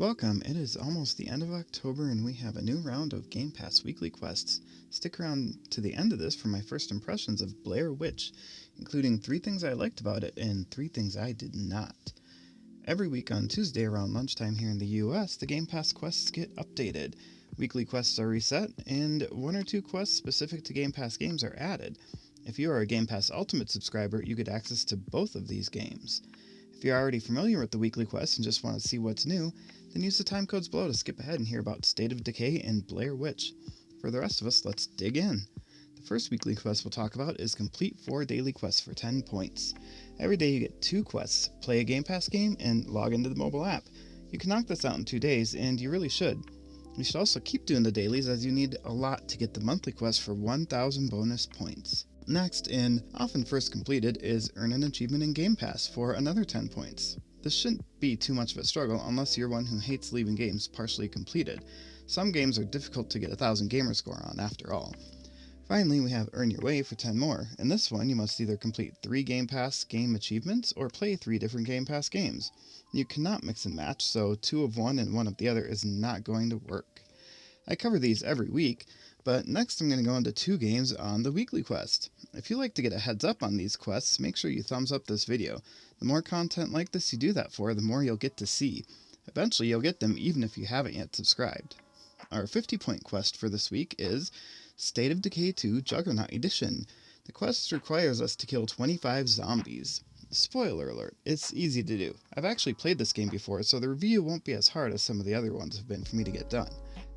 Welcome! It is almost the end of October and we have a new round of Gamepass weekly quests. Stick around to the end of this for my first impressions of Blair Witch, including 3 things I liked about it and 3 things I did not. Every week on Tuesday around lunchtime here in the US, the Gamepass quests get updated. Weekly quests are reset, and 1 or 2 quests specific to Gamepass games are added. If you are a Gamepass Ultimate subscriber, you get access to both of these games. If you're already familiar with the weekly quests and just want to see what's new, then use the timecodes below to skip ahead and hear about State of Decay and Blair Witch. For the rest of us, let's dig in. The first weekly quest we'll talk about is complete 4 daily quests for 10 points. Every day you get 2 quests, play a Gamepass game, and log into the mobile app. You can knock this out in 2 days, and you really should. You should also keep doing the dailies as you need a lot to get the monthly quest for 1,000 bonus points. Next, and often first completed, is earn an achievement in Gamepass for another 10 points. This shouldn't be too much of a struggle unless you're one who hates leaving games partially completed. Some games are difficult to get 1,000 gamer score on after all. Finally, we have Earn Your Way for 10 more. In this one, you must either complete 3 Gamepass game achievements or play 3 different Gamepass games. You cannot mix and match, so 2 of one and 1 of the other is not going to work. I cover these every week, but next I'm going to go into 2 games on the weekly quest. If you like to get a heads up on these quests, make sure you thumbs up this video. The more content like this you do that for, the more you'll get to see. Eventually you'll get them even if you haven't yet subscribed. Our 50-point quest for this week is State of Decay 2 Juggernaut Edition. The quest requires us to kill 25 zombies. Spoiler alert, it's easy to do. I've actually played this game before, so the review won't be as hard as some of the other ones have been for me to get done.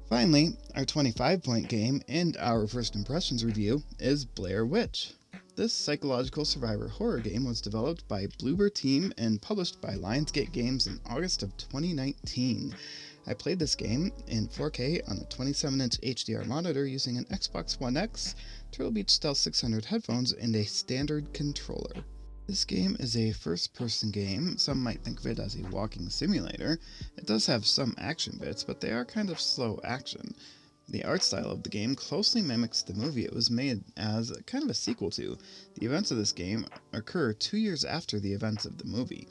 Finally, our 25-point game and our first impressions review is Blair Witch. This psychological survivor horror game was developed by Bloober Team and published by Lionsgate Games in August of 2019. I played this game in 4K on a 27-inch HDR monitor using an Xbox One X, Turtle Beach Stealth 600 headphones, and a standard controller. This game is a first-person game. Some might think of it as a walking simulator. It does have some action bits, but they are kind of slow action. The art style of the game closely mimics the movie it was made as kind of a sequel to. The events of this game occur 2 years after the events of the movie.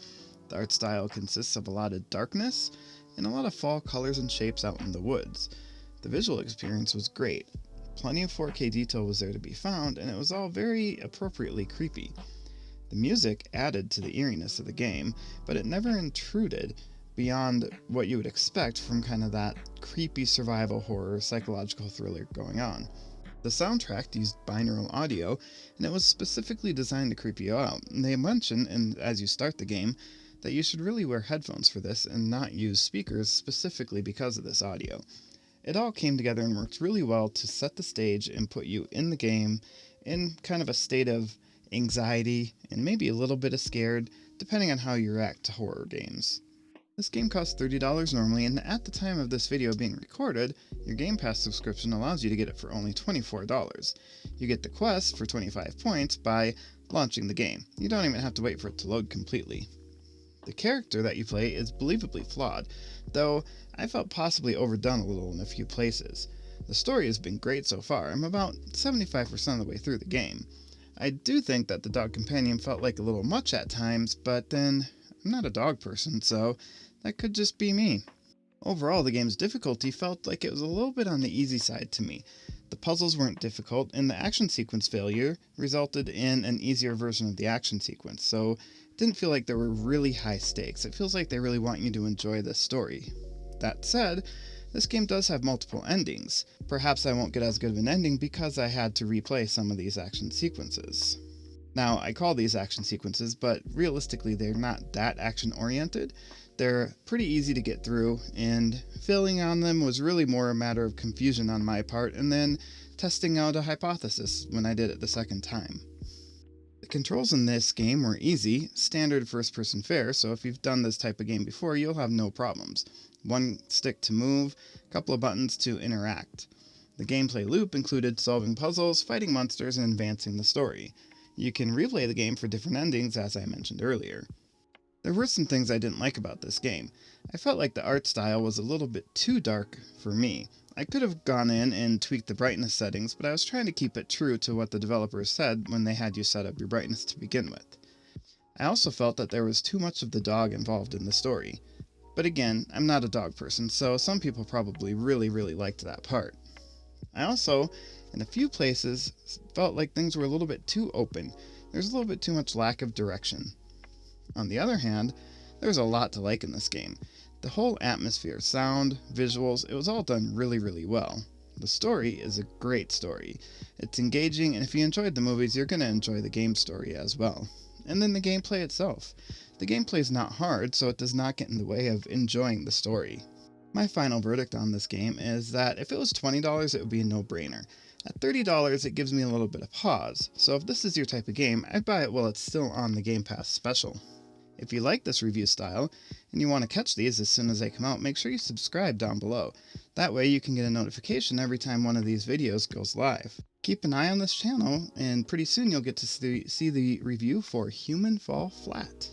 The art style consists of a lot of darkness and a lot of fall colors and shapes out in the woods. The visual experience was great. Plenty of 4K detail was there to be found, and it was all very appropriately creepy. The music added to the eeriness of the game, but it never intruded beyond what you would expect from kind of that creepy survival horror psychological thriller going on. The soundtrack used binaural audio, and it was specifically designed to creep you out. They mention, and as you start the game, that you should really wear headphones for this and not use speakers specifically because of this audio. It all came together and worked really well to set the stage and put you in the game in kind of a state of anxiety and maybe a little bit of scared, depending on how you react to horror games. This game costs $30 normally, and at the time of this video being recorded, your Game Pass subscription allows you to get it for only $24. You get the quest for 25 points by launching the game. You don't even have to wait for it to load completely. The character that you play is believably flawed, though I felt possibly overdone a little in a few places. The story has been great so far. I'm about 75% of the way through the game. I do think that the dog companion felt like a little much at times, but then I'm not a dog person, so that could just be me. Overall, the game's difficulty felt like it was a little bit on the easy side to me. The puzzles weren't difficult, and the action sequence failure resulted in an easier version of the action sequence, so it didn't feel like there were really high stakes. It feels like they really want you to enjoy this story. That said, this game does have multiple endings. Perhaps I won't get as good of an ending because I had to replay some of these action sequences. Now, I call these action sequences, but realistically they're not that action-oriented. They're pretty easy to get through, and filling on them was really more a matter of confusion on my part, and then testing out a hypothesis when I did it the second time. The controls in this game were easy, standard first-person fare, so if you've done this type of game before, you'll have no problems. 1 stick to move, a couple of buttons to interact. The gameplay loop included solving puzzles, fighting monsters, and advancing the story. You can replay the game for different endings, as I mentioned earlier. There were some things I didn't like about this game. I felt like the art style was a little bit too dark for me. I could have gone in and tweaked the brightness settings, but I was trying to keep it true to what the developers said when they had you set up your brightness to begin with. I also felt that there was too much of the dog involved in the story. But again, I'm not a dog person, so some people probably really liked that part. I also, in a few places, felt like things were a little bit too open. There's a little bit too much lack of direction. On the other hand, there's a lot to like in this game. The whole atmosphere, sound, visuals, it was all done really well. The story is a great story. It's engaging, and if you enjoyed the movies, you're going to enjoy the game story as well. And then the gameplay itself. The gameplay is not hard, so it does not get in the way of enjoying the story. My final verdict on this game is that if it was $20, it would be a no-brainer. At $30, it gives me a little bit of pause, so if this is your type of game, I'd buy it while it's still on the Game Pass special. If you like this review style, and you want to catch these as soon as they come out, make sure you subscribe down below. That way you can get a notification every time one of these videos goes live. Keep an eye on this channel, and pretty soon you'll get to see the review for Human Fall Flat.